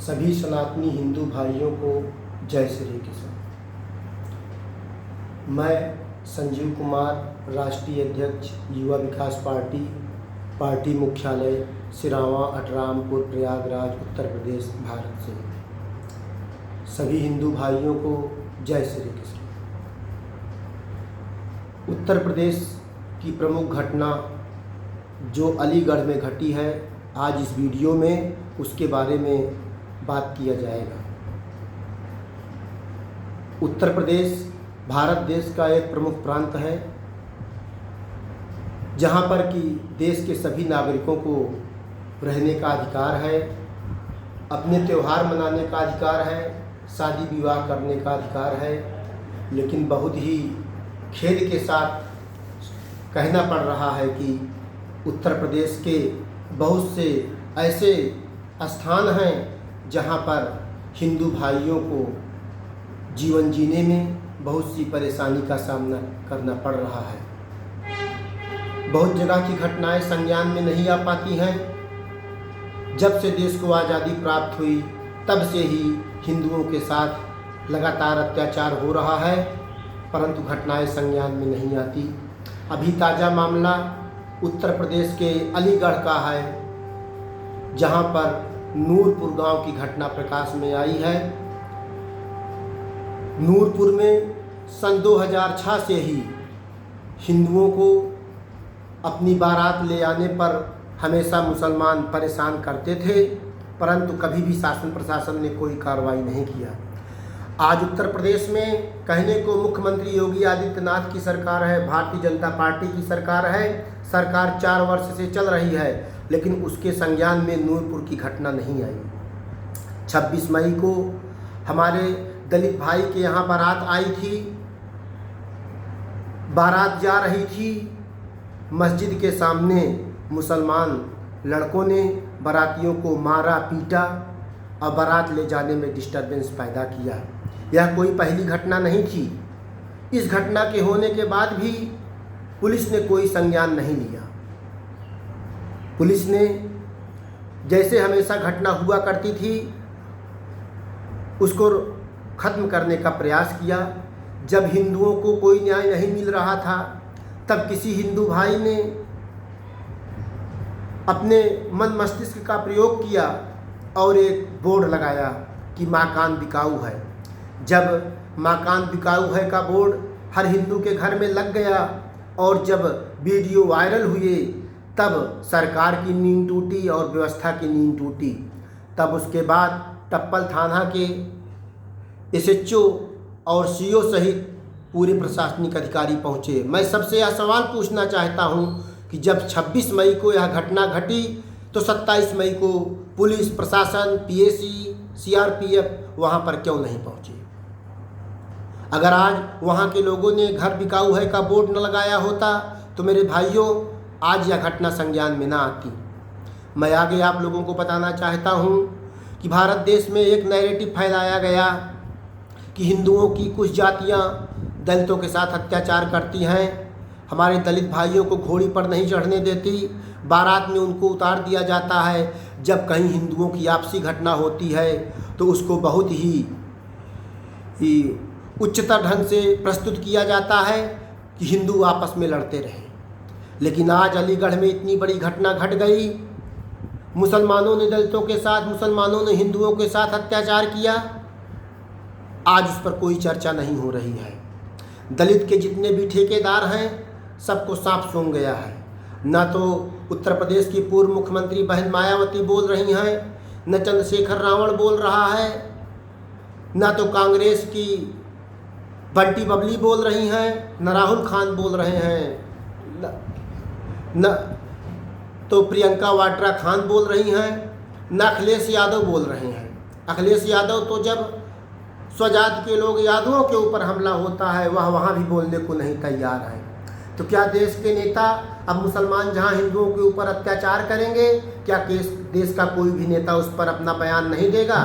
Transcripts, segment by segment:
सभी सनातनी हिंदू भाइयों को जय श्री कृष्ण। मैं संजीव कुमार, राष्ट्रीय अध्यक्ष युवा विकास पार्टी मुख्यालय सिरावा अटरामपुर प्रयागराज उत्तर प्रदेश भारत से सभी हिंदू भाइयों को जय श्री कृष्ण। उत्तर प्रदेश की प्रमुख घटना जो अलीगढ़ में घटी है, आज इस वीडियो में उसके बारे में बात किया जाएगा। उत्तर प्रदेश भारत देश का एक प्रमुख प्रांत है जहां पर कि देश के सभी नागरिकों को रहने का अधिकार है, अपने त्यौहार मनाने का अधिकार है, शादी विवाह करने का अधिकार है। लेकिन बहुत ही खेद के साथ कहना पड़ रहा है कि उत्तर प्रदेश के बहुत से ऐसे स्थान हैं जहां पर हिंदू भाइयों को जीवन जीने में बहुत सी परेशानी का सामना करना पड़ रहा है। बहुत जगह की घटनाएं संज्ञान में नहीं आ पाती हैं। जब से देश को आज़ादी प्राप्त हुई तब से ही हिंदुओं के साथ लगातार अत्याचार हो रहा है, परंतु घटनाएं संज्ञान में नहीं आती। अभी ताज़ा मामला उत्तर प्रदेश के अलीगढ़ का है, जहां पर नूरपुर गांव की घटना प्रकाश में आई है। नूरपुर में सन 2006 से ही हिंदुओं को अपनी बारात ले आने पर हमेशा मुसलमान परेशान करते थे, परंतु कभी भी शासन प्रशासन ने कोई कार्रवाई नहीं किया। आज उत्तर प्रदेश में कहने को मुख्यमंत्री योगी आदित्यनाथ की सरकार है, भारतीय जनता पार्टी की सरकार है। सरकार 4 वर्ष से चल रही है, लेकिन उसके संज्ञान में नूरपुर की घटना नहीं आई। 26 मई को हमारे दलित भाई के यहाँ बारात आई थी। बारात जा रही थी, मस्जिद के सामने मुसलमान लड़कों ने बारातियों को मारा पीटा और बारात ले जाने में डिस्टर्बेंस पैदा किया। यह कोई पहली घटना नहीं थी। इस घटना के होने के बाद भी पुलिस ने कोई संज्ञान नहीं लिया। पुलिस ने जैसे हमेशा घटना हुआ करती थी उसको ख़त्म करने का प्रयास किया। जब हिंदुओं को कोई न्याय नहीं मिल रहा था, तब किसी हिंदू भाई ने अपने मन मस्तिष्क का प्रयोग किया और एक बोर्ड लगाया कि माँ कान बिकाऊ है। जब माँ कान बिकाऊ है का बोर्ड हर हिंदू के घर में लग गया और जब वीडियो वायरल हुए, तब सरकार की नींद टूटी और व्यवस्था की नींद टूटी। तब उसके बाद टप्पल थाना के एसएचओ और सीओ सहित पूरे प्रशासनिक अधिकारी पहुँचे। मैं सबसे यह सवाल पूछना चाहता हूँ कि जब 26 मई को यह घटना घटी तो 27 मई को पुलिस प्रशासन, पीएसी, सीआरपीएफ वहाँ पर क्यों नहीं पहुँचे? अगर आज वहाँ के लोगों ने घर बिकाऊ है का बोर्ड न लगाया होता तो मेरे भाइयों आज यह घटना संज्ञान में ना आती। मैं आगे आप लोगों को बताना चाहता हूँ कि भारत देश में एक नैरेटिव फैलाया गया कि हिंदुओं की कुछ जातियाँ दलितों के साथ अत्याचार करती हैं, हमारे दलित भाइयों को घोड़ी पर नहीं चढ़ने देती, बारात में उनको उतार दिया जाता है। जब कहीं हिंदुओं की आपसी घटना होती है तो उसको बहुत ही उच्चतर ढंग से प्रस्तुत किया जाता है कि हिंदू आपस में लड़ते रहे। लेकिन आज अलीगढ़ में इतनी बड़ी घटना घट गई, मुसलमानों ने दलितों के साथ, मुसलमानों ने हिंदुओं के साथ अत्याचार किया। आज उस पर कोई चर्चा नहीं हो रही है। दलित के जितने भी ठेकेदार हैं सबको सांप सूंघ गया है। न तो उत्तर प्रदेश की पूर्व मुख्यमंत्री बहन मायावती बोल रही हैं, न चंद्रशेखर रावण बोल रहा है, न तो कांग्रेस की बंटी बबली बोल रही हैं, न राहुल खान बोल रहे हैं, न तो प्रियंका वाड्रा खान बोल रही हैं, न अखिलेश यादव बोल रहे हैं। अखिलेश यादव तो जब स्वजात के लोग यादवों के ऊपर हमला होता है वह वहाँ भी बोलने को नहीं तैयार है। तो क्या देश के नेता अब मुसलमान जहाँ हिंदुओं के ऊपर अत्याचार करेंगे, क्या देश का कोई भी नेता उस पर अपना बयान नहीं देगा,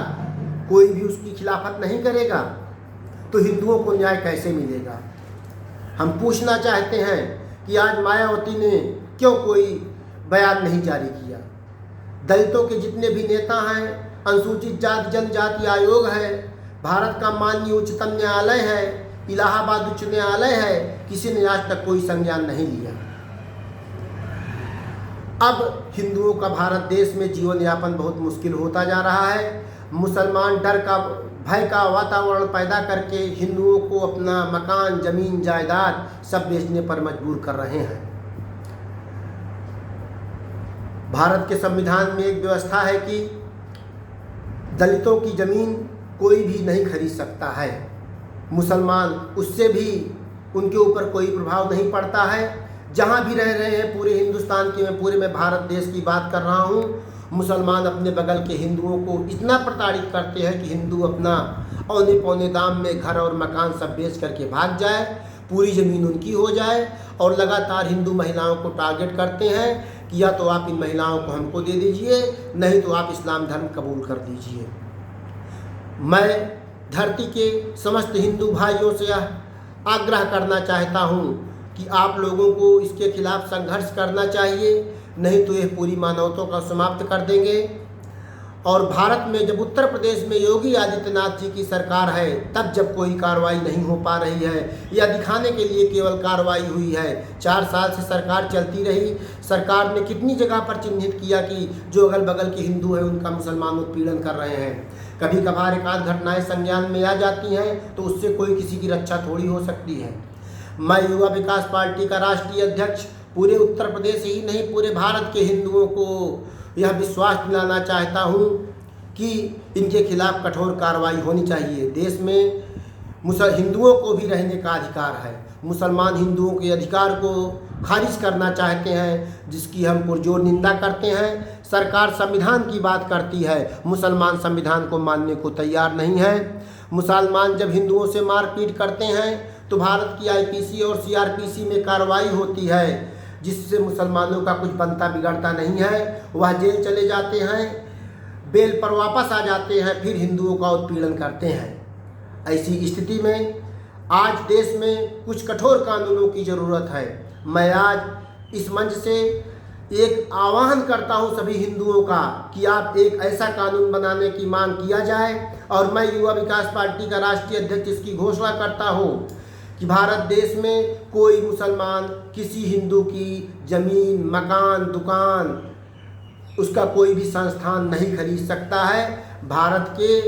कोई भी उसकी खिलाफत नहीं करेगा? तो हिंदुओं को न्याय कैसे मिलेगा? हम पूछना चाहते हैं कि आज मायावती ने क्यों कोई बयान नहीं जारी किया? दलितों के जितने भी नेता हैं, अनुसूचित जाति जनजाति आयोग है, भारत का माननीय उच्चतम न्यायालय है, इलाहाबाद उच्च न्यायालय है, किसी ने आज तक कोई संज्ञान नहीं लिया। अब हिंदुओं का भारत देश में जीवन यापन बहुत मुश्किल होता जा रहा है। मुसलमान डर का, भय का वातावरण पैदा करके हिंदुओं को अपना मकान, जमीन, जायदाद सब बेचने पर मजबूर कर रहे हैं। भारत के संविधान में एक व्यवस्था है कि दलितों की जमीन कोई भी नहीं खरीद सकता है। मुसलमान, उससे भी उनके ऊपर कोई प्रभाव नहीं पड़ता है। जहाँ भी रह रहे हैं पूरे हिंदुस्तान के, मैं भारत देश की बात कर रहा हूँ, मुसलमान अपने बगल के हिंदुओं को इतना प्रताड़ित करते हैं कि हिंदू अपना औने पौने दाम में घर और मकान सब बेच करके भाग जाए, पूरी ज़मीन उनकी हो जाए। और लगातार हिंदू महिलाओं को टारगेट करते हैं कि या तो आप इन महिलाओं को हमको दे दीजिए, नहीं तो आप इस्लाम धर्म कबूल कर दीजिए। मैं धरती के समस्त हिंदू भाइयों से आग्रह करना चाहता हूँ कि आप लोगों को इसके खिलाफ संघर्ष करना चाहिए, नहीं तो यह पूरी मानवता का समाप्त कर देंगे। और भारत में जब उत्तर प्रदेश में योगी आदित्यनाथ जी की सरकार है, तब जब कोई कार्रवाई नहीं हो पा रही है या दिखाने के लिए केवल कार्रवाई हुई है। 4 साल से सरकार चलती रही, सरकार ने कितनी जगह पर चिन्हित किया कि जो अगल बगल के हिंदू हैं उनका मुसलमान उत्पीड़न कर रहे हैं। कभी कभार एक आध घटनाएँ संज्ञान में आ जाती हैं तो उससे कोई किसी की रक्षा थोड़ी हो सकती है। मैं युवा विकास पार्टी का राष्ट्रीय अध्यक्ष पूरे उत्तर प्रदेश ही नहीं, पूरे भारत के हिंदुओं को यह विश्वास दिलाना चाहता हूँ कि इनके खिलाफ कठोर कार्रवाई होनी चाहिए। देश में हिंदुओं को भी रहने का अधिकार है। मुसलमान हिंदुओं के अधिकार को खारिज करना चाहते हैं, जिसकी हम पुरजोर निंदा करते हैं। सरकार संविधान की बात करती है, मुसलमान संविधान को मानने को तैयार नहीं है। मुसलमान जब हिंदुओं से मारपीट करते हैं तो भारत की आईपीसी और सीआरपीसी में कार्रवाई होती है, जिससे मुसलमानों का कुछ बनता बिगड़ता नहीं है। वह जेल चले जाते हैं, बेल पर वापस आ जाते हैं, फिर हिंदुओं का उत्पीड़न करते हैं। ऐसी स्थिति में आज देश में कुछ कठोर कानूनों की ज़रूरत है। मैं आज इस मंच से एक आह्वान करता हूं सभी हिंदुओं का कि आप एक ऐसा कानून बनाने की मांग किया जाए। और मैं युवा विकास पार्टी का राष्ट्रीय अध्यक्ष इसकी घोषणा करता हूं कि भारत देश में कोई मुसलमान किसी हिंदू की ज़मीन, मकान, दुकान, उसका कोई भी संस्थान नहीं खरीद सकता है। भारत के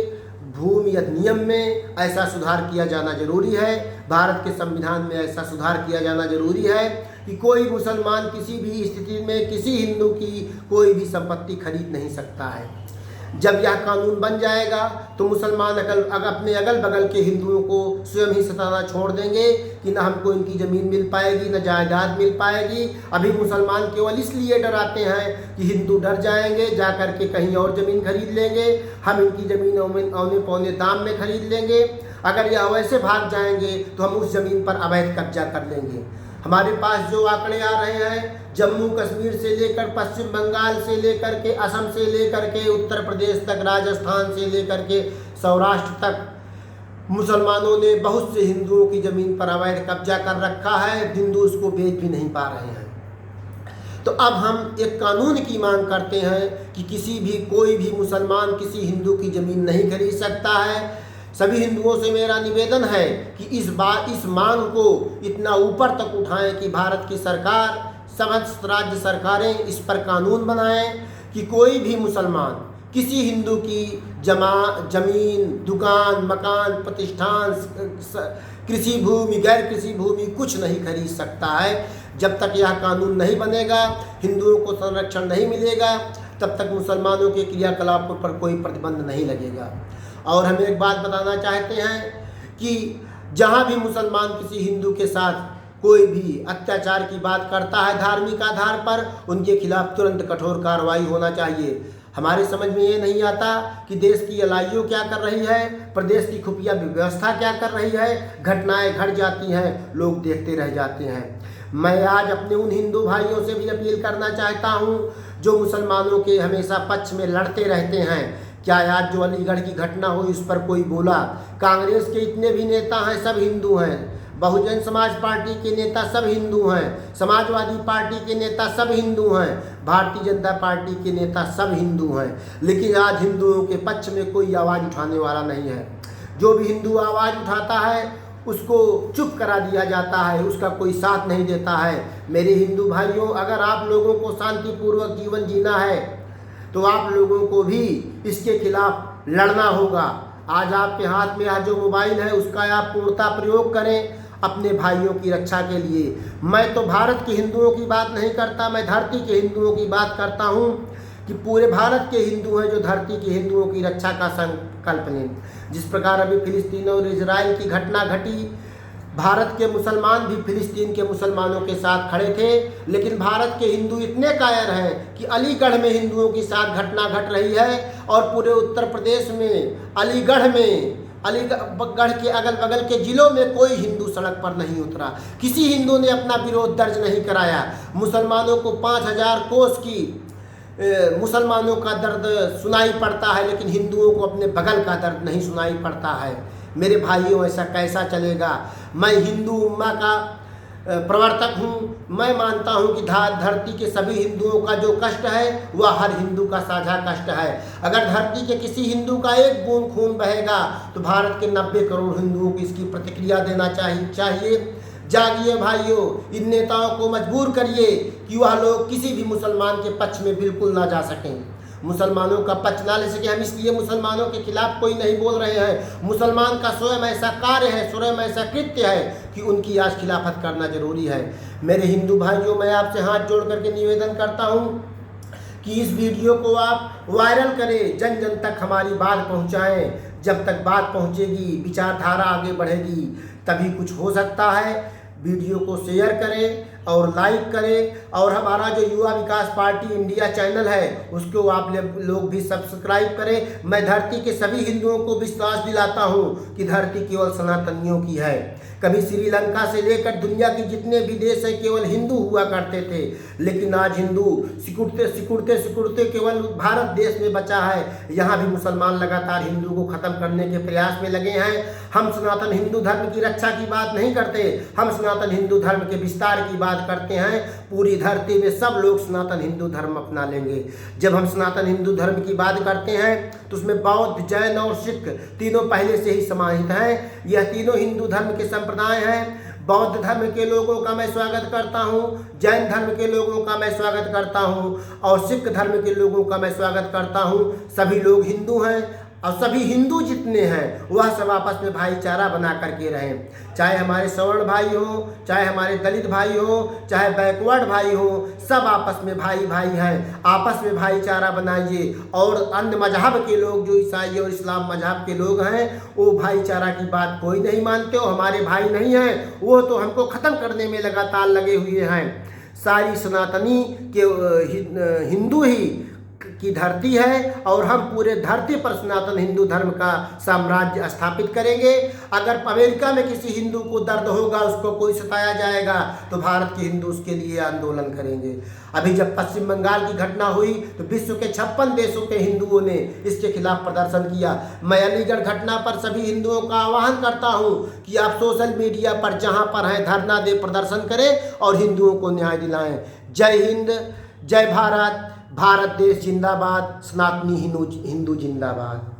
भूमि अधिनियम में ऐसा सुधार किया जाना जरूरी है। भारत के संविधान में ऐसा सुधार किया जाना जरूरी है कि कोई मुसलमान किसी भी स्थिति में किसी हिंदू की कोई भी संपत्ति खरीद नहीं सकता है। जब यह कानून बन जाएगा तो मुसलमान अपने अगल बगल के हिंदुओं को स्वयं ही सताना छोड़ देंगे कि न हमको इनकी ज़मीन मिल पाएगी, न जायदाद मिल पाएगी। अभी मुसलमान केवल इसलिए डराते हैं कि हिंदू डर जाएंगे, जा कर के कहीं और ज़मीन खरीद लेंगे, हम इनकी ज़मीन औने पौने दाम में खरीद लेंगे। अगर यह वैसे भाग जाएंगे तो हम उस ज़मीन पर अवैध कब्जा कर लेंगे। हमारे पास जो आंकड़े आ रहे हैं, जम्मू कश्मीर से लेकर पश्चिम बंगाल से लेकर के असम से लेकर के उत्तर प्रदेश तक, राजस्थान से लेकर के सौराष्ट्र तक मुसलमानों ने बहुत से हिंदुओं की ज़मीन पर अवैध कब्जा कर रखा है। हिंदू उसको बेच भी नहीं पा रहे हैं। तो अब हम एक कानून की मांग करते हैं कि कोई भी मुसलमान किसी हिंदू की ज़मीन नहीं खरीद सकता है। सभी हिंदुओं से मेरा निवेदन है कि इस मांग को इतना ऊपर तक उठाएं कि भारत की सरकार, समस्त राज्य सरकारें इस पर कानून बनाएं कि कोई भी मुसलमान किसी हिंदू की जमीन, दुकान, मकान, प्रतिष्ठान, कृषि भूमि, गैर कृषि भूमि कुछ नहीं खरीद सकता है। जब तक यह कानून नहीं बनेगा, हिंदुओं को संरक्षण नहीं मिलेगा, तब तक मुसलमानों के क्रियाकलापों पर कोई प्रतिबंध नहीं लगेगा। और हम एक बात बताना चाहते हैं कि जहाँ भी मुसलमान किसी हिंदू के साथ कोई भी अत्याचार की बात करता है धार्मिक आधार पर, उनके खिलाफ तुरंत कठोर कार्रवाई होना चाहिए। हमारे समझ में ये नहीं आता कि देश की एलआईयू क्या कर रही है, प्रदेश की खुफिया व्यवस्था क्या कर रही है। घटनाएं घट जाती हैं, लोग देखते रह जाते हैं। मैं आज अपने उन हिंदू भाइयों से भी अपील करना चाहता हूँ जो मुसलमानों के हमेशा पक्ष में लड़ते रहते हैं। क्या आज जो अलीगढ़ की घटना हुई उस पर कोई बोला? कांग्रेस के इतने भी नेता हैं सब हिंदू हैं, बहुजन समाज पार्टी के नेता सब हिंदू हैं, समाजवादी पार्टी के नेता सब हिंदू हैं, भारतीय जनता पार्टी के नेता सब हिंदू हैं, लेकिन आज हिंदुओं के पक्ष में कोई आवाज़ उठाने वाला नहीं है। जो भी हिंदू आवाज़ उठाता है उसको चुप करा दिया जाता है, उसका कोई साथ नहीं देता है। मेरे हिंदू भाइयों, अगर आप लोगों को शांतिपूर्वक जीवन जीना है तो आप लोगों को भी इसके खिलाफ लड़ना होगा। आज आपके हाथ में आज जो मोबाइल है उसका आप पूर्णतः प्रयोग करें अपने भाइयों की रक्षा के लिए। मैं तो भारत के हिंदुओं की बात नहीं करता, मैं धरती के हिंदुओं की बात करता हूँ कि पूरे भारत के हिंदू हैं जो धरती के हिंदुओं की रक्षा का संकल्प लें। जिस प्रकार अभी फिलिस्तीन और इजराइल की घटना घटी, भारत के मुसलमान भी फिलिस्तीन के मुसलमानों के साथ खड़े थे, लेकिन भारत के हिंदू इतने कायर हैं कि अलीगढ़ में हिंदुओं के साथ घटना घट रही है और पूरे उत्तर प्रदेश में अलीगढ़ के अगल बगल के ज़िलों में कोई हिंदू सड़क पर नहीं उतरा। किसी हिंदू ने अपना विरोध दर्ज नहीं कराया। मुसलमानों को 5000 कोस की मुसलमानों का दर्द सुनाई पड़ता है, लेकिन हिंदुओं को अपने बगल का दर्द नहीं सुनाई पड़ता है। मेरे भाइयों, ऐसा कैसा चलेगा? मैं हिंदू उम्मा का प्रवर्तक हूँ। मैं मानता हूँ कि धरती के सभी हिंदुओं का जो कष्ट है वह हर हिंदू का साझा कष्ट है। अगर धरती के किसी हिंदू का एक बूंद खून बहेगा तो भारत के 90 करोड़ हिंदुओं को इसकी प्रतिक्रिया देना चाहिए। जागिए भाइयों, इन नेताओं को मजबूर करिए कि वह लोग किसी भी मुसलमान के पक्ष में बिल्कुल ना जा सकें, मुसलमानों का पक्ष ना ले सके। हम इसलिए मुसलमानों के खिलाफ कोई नहीं बोल रहे हैं। मुसलमान का स्वयं ऐसा कार्य है, स्वयं ऐसा कृत्य है कि उनकी आज खिलाफत करना जरूरी है। मेरे हिंदू भाइयों, मैं आपसे हाथ जोड़ करके निवेदन करता हूँ कि इस वीडियो को आप वायरल करें, जन जन तक हमारी बात पहुँचाएँ। जब तक बात पहुँचेगी, विचारधारा आगे बढ़ेगी, तभी कुछ हो सकता है। वीडियो को शेयर करें और लाइक करें, और हमारा जो युवा विकास पार्टी इंडिया चैनल है उसको आप लोग भी सब्सक्राइब करें। मैं धरती के सभी हिंदुओं को विश्वास दिलाता हूँ कि धरती केवल सनातनियों की है। कभी श्रीलंका से लेकर दुनिया के जितने भी देश हैं केवल हिंदू हुआ करते थे, लेकिन आज हिंदू सिकुड़ते केवल भारत देश में बचा है। यहाँ भी मुसलमान लगातार हिंदू को ख़त्म करने के प्रयास में लगे हैं। हम सनातन हिंदू धर्म की रक्षा की बात नहीं करते, हम सनातन हिंदू धर्म के विस्तार की बात करते हैं। पूरी धरती में सब लोग सनातन हिंदू धर्म अपना लेंगे। जब हम सनातन हिंदू धर्म की बात करते हैं तो उसमें बौद्ध, जैन और सिख तीनों पहले से ही समाहित हैं। यह तीनों हिंदू धर्म के संप्रदाय हैं। बौद्ध धर्म के लोगों का मैं स्वागत करता हूँ, जैन धर्म के लोगों का मैं स्वागत करता हूँ और सिख धर्म के लोगों का मैं स्वागत करता हूँ। सभी लोग हिंदू हैं और सभी हिंदू जितने हैं वह सब आपस में भाईचारा बना करके रहें। चाहे हमारे सवर्ण भाई हो, चाहे हमारे दलित भाई हो, चाहे बैकवर्ड भाई हो, सब आपस में भाई भाई हैं। आपस में भाईचारा बनाइए। और अन्य मजहब के लोग जो ईसाई और इस्लाम मजहब के लोग हैं वो भाईचारा की बात कोई नहीं मानते, वो हमारे भाई नहीं हैं, वो तो हमको ख़त्म करने में लगातार लगे हुए हैं। सारी सनातनी के हिंदू ही की धरती है और हम पूरे धरती पर सनातन हिंदू धर्म का साम्राज्य स्थापित करेंगे। अगर अमेरिका में किसी हिंदू को दर्द होगा, उसको कोई सताया जाएगा, तो भारत के हिंदू उसके लिए आंदोलन करेंगे। अभी जब पश्चिम बंगाल की घटना हुई तो विश्व के 56 देशों के हिंदुओं ने इसके खिलाफ प्रदर्शन किया। मैं अलीगढ़ घटना पर सभी हिंदुओं का आह्वान करता हूँ कि आप सोशल मीडिया पर जहाँ पर हैं धरना दे, प्रदर्शन करें और हिंदुओं को न्याय दिलाएं। जय हिंद, जय भारत, भारत देश जिंदाबाद, सनातनी हिंदू जिंदाबाद।